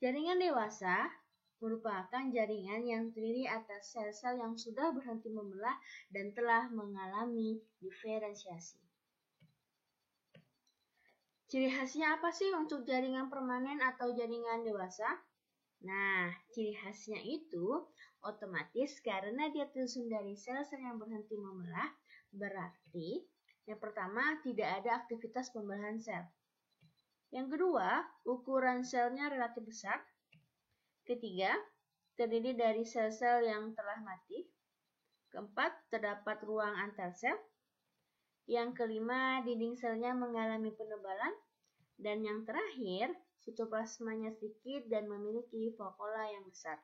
Jaringan dewasa merupakan jaringan yang terdiri atas sel-sel yang sudah berhenti membelah dan telah mengalami diferensiasi. Ciri khasnya apa sih untuk jaringan permanen atau jaringan dewasa? Nah, ciri khasnya itu otomatis karena dia tersusun dari sel-sel yang berhenti membelah, berarti yang pertama tidak ada aktivitas pembelahan sel. Yang kedua, ukuran selnya relatif besar. Ketiga, terdiri dari sel-sel yang telah mati. Keempat, terdapat ruang antar sel. Yang kelima, dinding selnya mengalami penebalan. Dan yang terakhir, sitoplasmanya sedikit dan memiliki vakuola yang besar.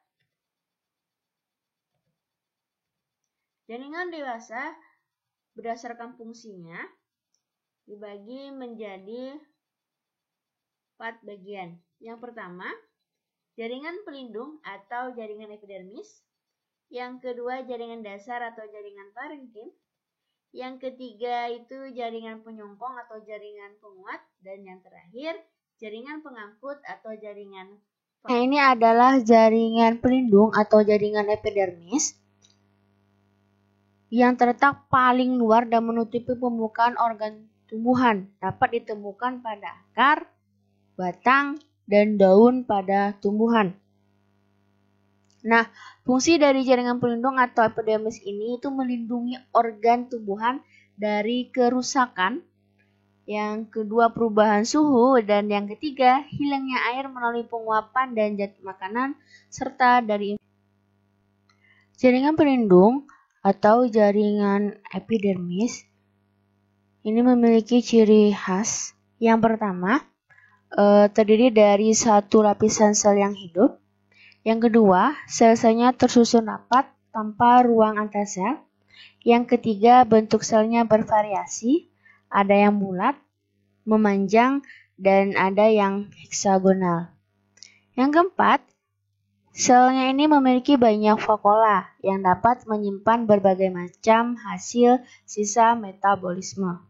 Jaringan dewasa berdasarkan fungsinya dibagi menjadi 4 bagian. Yang pertama, jaringan pelindung atau jaringan epidermis. Yang kedua, jaringan dasar atau jaringan parenkim. Yang ketiga itu jaringan penyongkong atau jaringan penguat. Dan yang terakhir, jaringan pengangkut atau jaringan. Nah, ini adalah jaringan pelindung atau jaringan epidermis yang terletak paling luar dan menutupi permukaan organ tumbuhan. Dapat ditemukan pada akar, batang, dan daun pada tumbuhan. Nah, fungsi dari jaringan pelindung atau epidermis ini itu melindungi organ tumbuhan dari kerusakan. Yang kedua, perubahan suhu. Dan yang ketiga, hilangnya air melalui penguapan dan zat makanan serta dari jaringan pelindung atau jaringan epidermis ini memiliki ciri khas. Yang pertama, terdiri dari satu lapisan sel yang hidup. Yang kedua, sel-selnya tersusun rapat tanpa ruang antar sel. Yang ketiga, bentuk selnya bervariasi. Ada yang bulat, memanjang, dan ada yang heksagonal. Yang keempat, selnya ini memiliki banyak vakuola yang dapat menyimpan berbagai macam hasil sisa metabolisme.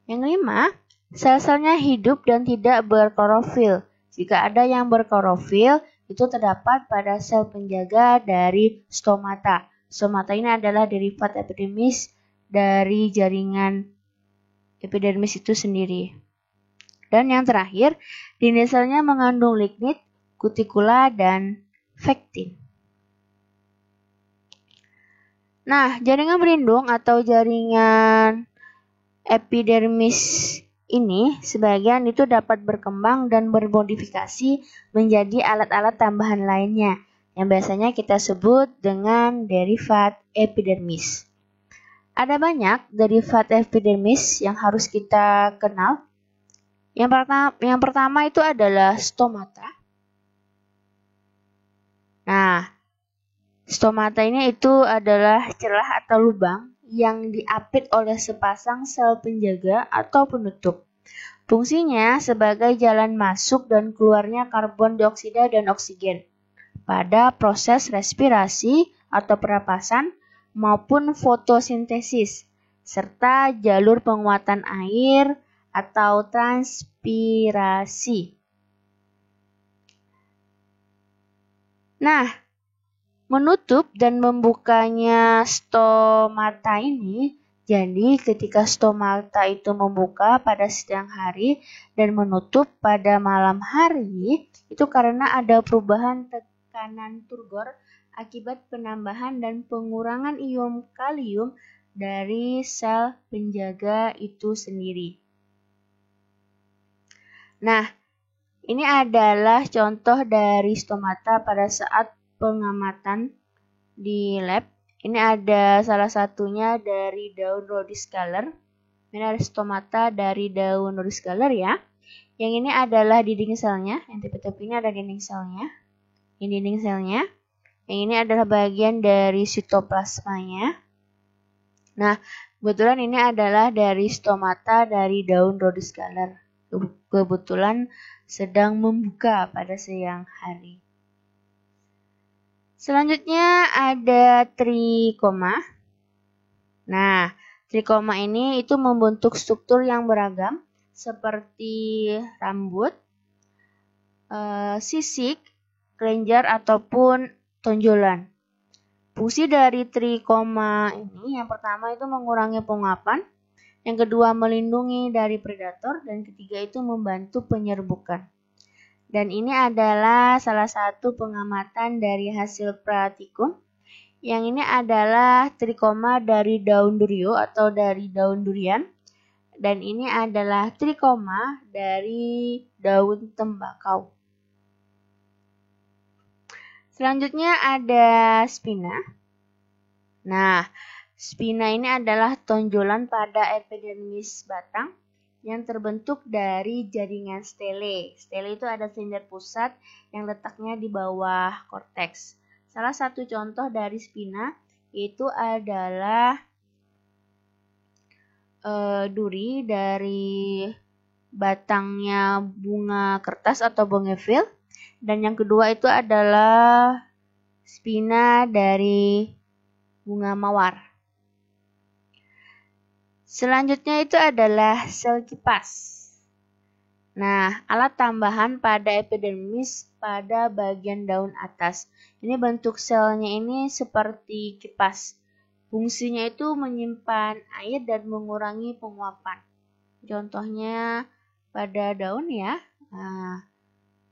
Yang kelima, sel-selnya hidup dan tidak berklorofil. Jika ada yang berklorofil, itu terdapat pada sel penjaga dari stomata. Stomata ini adalah derivat epidermis dari jaringan epidermis itu sendiri. Dan yang terakhir, dinding selnya mengandung lignit, kutikula, dan pektin. Nah, jaringan pelindung atau jaringan epidermis ini sebagian itu dapat berkembang dan bermodifikasi menjadi alat-alat tambahan lainnya yang biasanya kita sebut dengan derivat epidermis. Ada banyak derivat epidermis yang harus kita kenal. Yang pertama itu adalah stomata. Nah, stomata ini itu adalah celah atau lubang yang diapit oleh sepasang sel penjaga atau penutup. Fungsinya sebagai jalan masuk dan keluarnya karbon dioksida dan oksigen pada proses respirasi atau pernapasan maupun fotosintesis, serta jalur penguatan air atau transpirasi. Nah, menutup dan membukanya stomata ini, jadi ketika stomata itu membuka pada siang hari dan menutup pada malam hari, itu karena ada perubahan tekanan turgor akibat penambahan dan pengurangan ion kalium dari sel penjaga itu sendiri. Nah, ini adalah contoh dari stomata pada saat pengamatan di lab. Ini ada salah satunya dari daun rhodioscaler. Ini ada stomata dari daun rhodioscaler ya. Yang ini adalah dinding selnya. Yang tepi-tepi ini ada dinding selnya. Ini dinding selnya. Yang ini adalah bagian dari sitoplasmanya. Nah, kebetulan ini adalah dari stomata dari daun rhodioscaler. Kebetulan sedang membuka pada siang hari. Selanjutnya ada trikoma. Nah, Trikoma ini itu membentuk struktur yang beragam seperti rambut, sisik, kelenjar ataupun tonjolan. Fungsi dari trikoma ini yang pertama itu mengurangi penguapan, yang kedua melindungi dari predator, dan ketiga itu membantu penyerbukan. Dan ini adalah salah satu pengamatan dari hasil praktikum. Yang ini adalah trikoma dari daun durio atau dari daun durian. Dan ini adalah trikoma dari daun tembakau. Selanjutnya ada spina. Nah, spina ini adalah tonjolan pada epidermis batang yang terbentuk dari jaringan stele. Stele itu ada silinder pusat yang letaknya di bawah korteks. Salah satu contoh dari spina itu adalah duri dari batangnya bunga kertas atau bougainville. Dan yang kedua itu adalah spina dari bunga mawar. Selanjutnya itu adalah sel kipas. Nah, alat tambahan pada epidermis pada bagian daun atas. Ini bentuk selnya ini seperti kipas. Fungsinya itu menyimpan air dan mengurangi penguapan. Contohnya pada daun ya. Nah,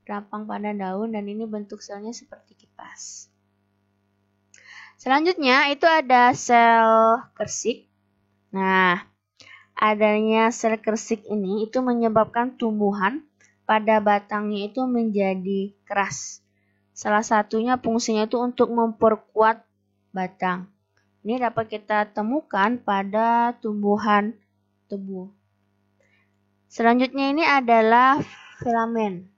rampang pada daun dan ini bentuk selnya seperti kipas. Selanjutnya itu ada sel kersik. Nah, adanya sel kersik ini itu menyebabkan tumbuhan pada batangnya itu menjadi keras. Salah satunya fungsinya itu untuk memperkuat batang. Ini dapat kita temukan pada tumbuhan tebu. Selanjutnya ini adalah filamen.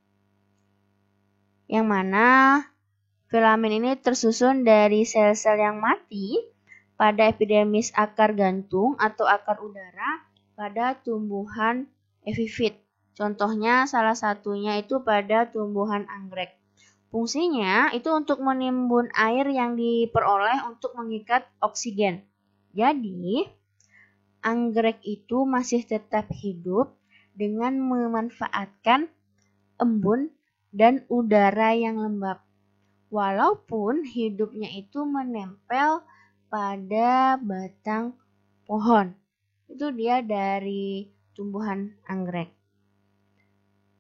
Yang mana filamen ini tersusun dari sel-sel yang mati pada epidermis akar gantung atau akar udara pada tumbuhan epifit. Contohnya salah satunya itu pada tumbuhan anggrek. Fungsinya itu untuk menimbun air yang diperoleh untuk mengikat oksigen. Jadi, anggrek itu masih tetap hidup dengan memanfaatkan embun dan udara yang lembab. Walaupun hidupnya itu menempel pada batang pohon. Itu dia dari tumbuhan anggrek.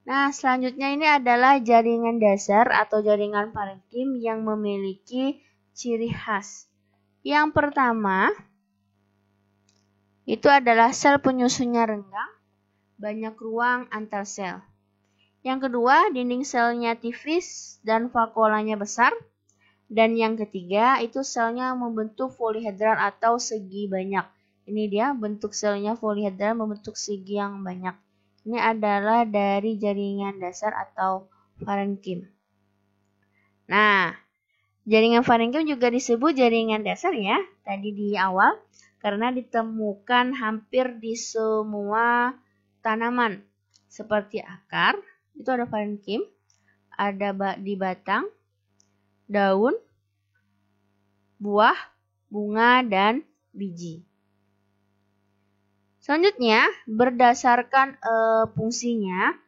Nah, selanjutnya ini adalah jaringan dasar atau jaringan parenkim yang memiliki ciri khas. Yang pertama, itu adalah sel penyusunnya renggang, banyak ruang antar sel. Yang kedua, dinding selnya tipis dan vakuolanya besar. Dan yang ketiga, itu selnya membentuk polihedral atau segi banyak. Ini dia bentuk selnya polihedral membentuk segi yang banyak. Ini adalah dari jaringan dasar atau parenkim. Nah, jaringan parenkim juga disebut jaringan dasar ya, tadi di awal, karena ditemukan hampir di semua tanaman. Seperti akar, itu ada parenkim, ada di batang, daun, buah, bunga, dan biji. Selanjutnya, berdasarkan fungsinya,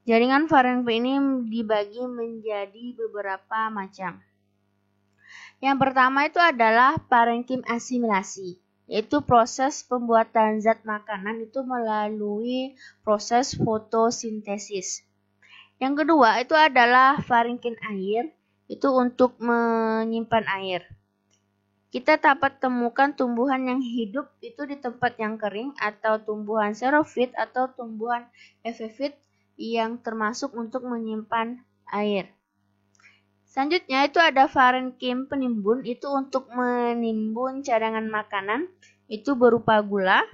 jaringan parenkim ini dibagi menjadi beberapa macam. Yang pertama itu adalah parenkim asimilasi, yaitu proses pembuatan zat makanan itu melalui proses fotosintesis. Yang kedua itu adalah parenkim air, itu untuk menyimpan air. Kita dapat temukan tumbuhan yang hidup itu di tempat yang kering atau tumbuhan xerofit atau tumbuhan epifit yang termasuk untuk menyimpan air. Selanjutnya itu ada parenkim penimbun, itu untuk menimbun cadangan makanan, itu berupa gula,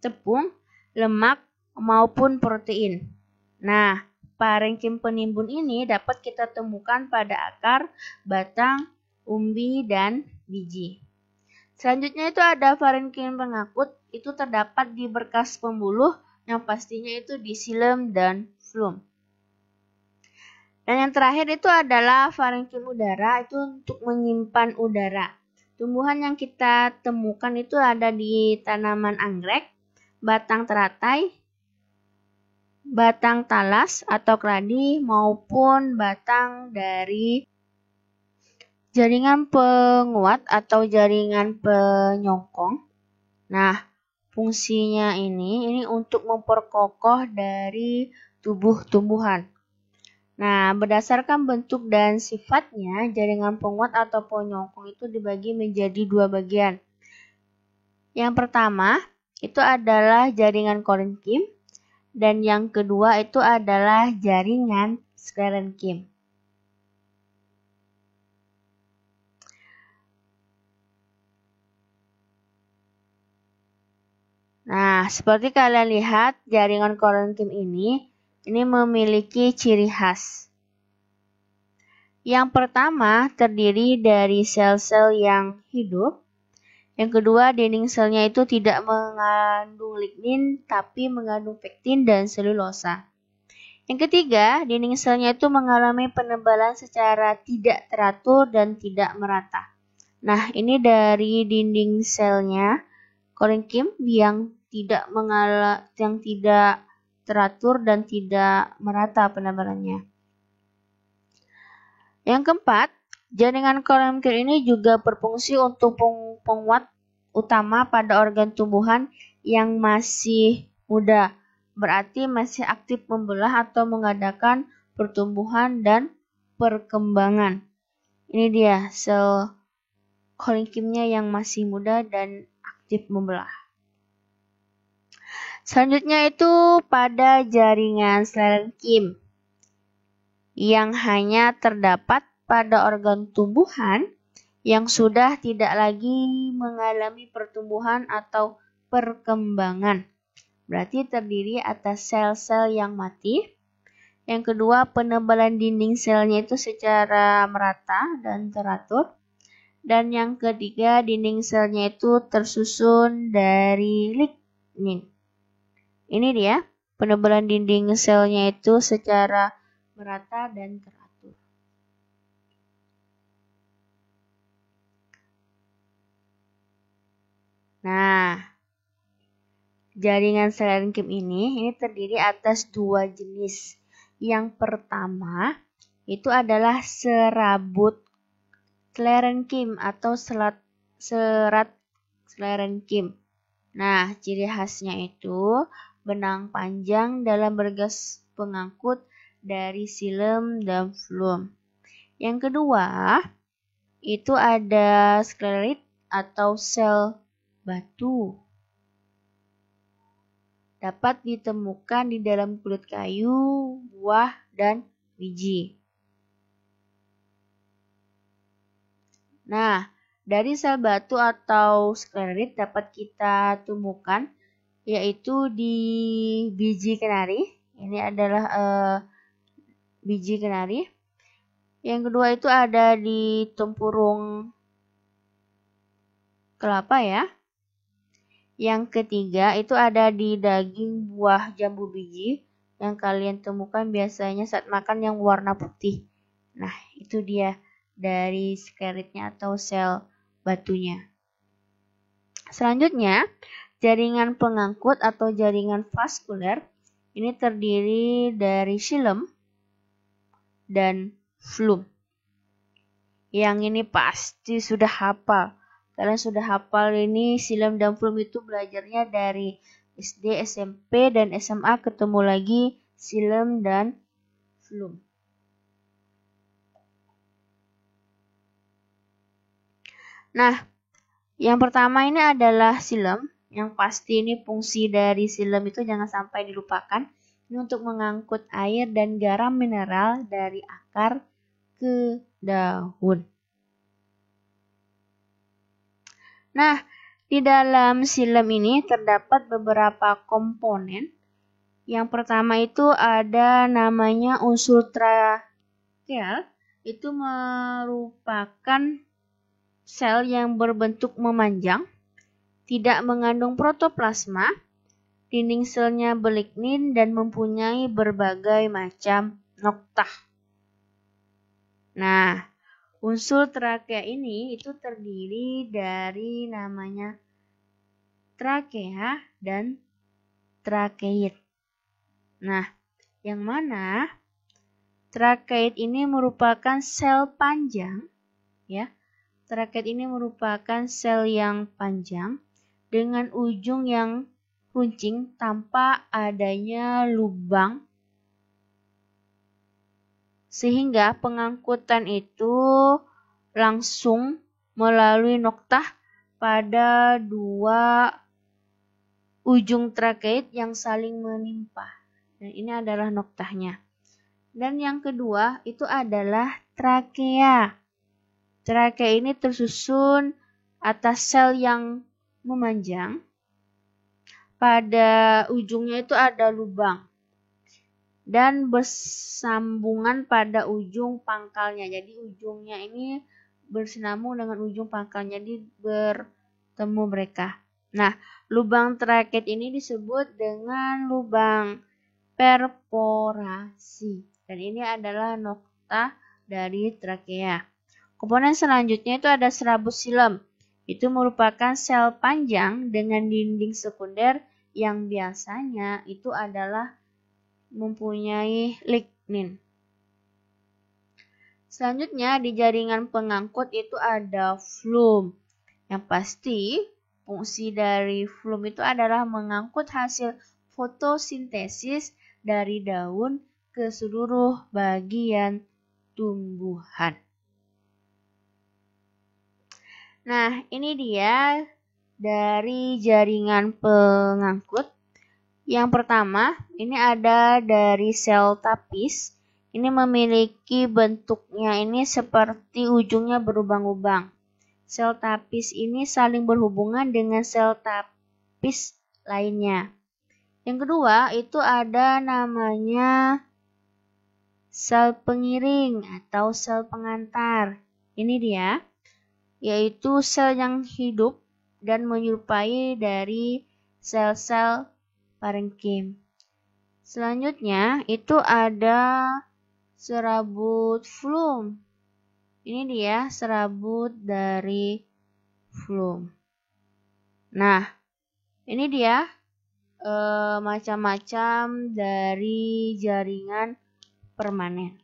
tepung, lemak, maupun protein. Nah, parenkim penimbun ini dapat kita temukan pada akar, batang, umbi, dan biji. Selanjutnya itu ada parenkim pengakut, itu terdapat di berkas pembuluh yang pastinya itu di xilem dan flum. Dan yang terakhir itu adalah parenkim udara, itu untuk menyimpan udara. tumbuhan yang kita temukan itu ada di tanaman anggrek, batang teratai, batang talas atau keladi, maupun batang dari jaringan penguat atau jaringan penyokong. Nah, fungsinya ini untuk memperkokoh dari tubuh tumbuhan. Nah, berdasarkan bentuk dan sifatnya, jaringan penguat atau penyokong itu dibagi menjadi dua bagian. Yang pertama, itu adalah jaringan korenkim, dan yang kedua itu adalah jaringan sklerenkim. Nah, seperti kalian lihat, jaringan korenkim ini memiliki ciri khas. Yang pertama terdiri dari sel-sel yang hidup. Yang kedua, dinding selnya itu tidak mengandung lignin tapi mengandung pektin dan selulosa. Yang ketiga, dinding selnya itu mengalami penebalan secara tidak teratur dan tidak merata. Nah, ini dari dinding selnya korenkim yang tidak teratur dan tidak merata penebalannya. Yang keempat, jaringan korenkim ini juga berfungsi untuk penguat utama pada organ tumbuhan yang masih muda, berarti masih aktif membelah atau mengadakan pertumbuhan dan perkembangan. Ini dia sel korenkimnya yang masih muda dan aktif membelah. Selanjutnya itu pada jaringan sklerenkim yang hanya terdapat pada organ tumbuhan yang sudah tidak lagi mengalami pertumbuhan atau perkembangan. Berarti terdiri atas sel-sel yang mati. Yang kedua, penebalan dinding selnya itu secara merata dan teratur. Dan yang ketiga, dinding selnya itu tersusun dari lignin. Ini dia, penebalan dinding selnya itu secara merata dan teratur. Nah, jaringan sklerenkim ini terdiri atas dua jenis. Yang pertama itu adalah serabut sklerenkim atau serat sklerenkim. Nah, ciri khasnya itu benang panjang dalam bergas pengangkut dari xilem dan flum. Yang kedua, itu ada sklerit atau sel batu. Dapat ditemukan di dalam kulit kayu, buah, dan biji. Nah, dari sel batu atau sklerit dapat kita temukan yaitu di biji kenari. Ini adalah biji kenari. Yang kedua itu ada di tempurung kelapa ya. Yang ketiga itu ada di daging buah jambu biji yang kalian temukan biasanya saat makan yang warna putih. Nah, itu dia dari skleritnya atau sel batunya. Selanjutnya, jaringan pengangkut atau jaringan vaskuler ini terdiri dari xilem dan flum. Yang ini pasti sudah hafal. Kalian sudah hafal ini xilem dan flum itu belajarnya dari SD, SMP, dan SMA ketemu lagi xilem dan flum. Nah, yang pertama ini adalah xilem. Yang pasti ini fungsi dari xilem itu jangan sampai dilupakan. Ini untuk mengangkut air dan garam mineral dari akar ke daun. Nah, di dalam xilem ini terdapat beberapa komponen. Yang pertama itu ada namanya unsur trakeal. Itu merupakan sel yang berbentuk memanjang, tidak mengandung protoplasma, dinding selnya berlignin dan mempunyai berbagai macam noktah. Nah, Unsur trakea ini itu terdiri dari namanya trakea dan trakeit. Nah, yang mana trakeit ini merupakan sel panjang, ya. Trakeit ini merupakan sel yang panjang dengan ujung yang runcing tanpa adanya lubang, sehingga pengangkutan itu langsung melalui noktah pada dua ujung trakeit yang saling menimpa. Dan ini adalah noktahnya. Dan yang kedua itu adalah trakea. Trakea ini tersusun atas sel yang memanjang. Pada ujungnya itu ada lubang. Dan bersambungan pada ujung pangkalnya. Jadi ujungnya ini bersinambung dengan ujung pangkalnya. Jadi bertemu mereka. Nah, lubang trakeit ini disebut dengan lubang perforasi. Dan ini adalah nokta dari trakea. Komponen selanjutnya itu ada serabut xilem. Itu merupakan sel panjang dengan dinding sekunder yang biasanya itu adalah mempunyai lignin. Selanjutnya di jaringan pengangkut itu ada flum. Yang pasti fungsi dari flum itu adalah mengangkut hasil fotosintesis dari daun ke seluruh bagian tumbuhan. Nah, ini dia dari jaringan pengangkut. Yang pertama, ini ada dari sel tapis. Ini memiliki bentuknya ini seperti ujungnya berlubang-lubang. Sel tapis ini saling berhubungan dengan sel tapis lainnya. Yang kedua, itu ada namanya sel pengiring atau sel pengantar. Ini dia, yaitu sel yang hidup dan menyerupai dari sel-sel parenkim. Selanjutnya, itu ada serabut flum. Ini dia serabut dari flum. Nah, ini dia macam-macam dari jaringan permanen.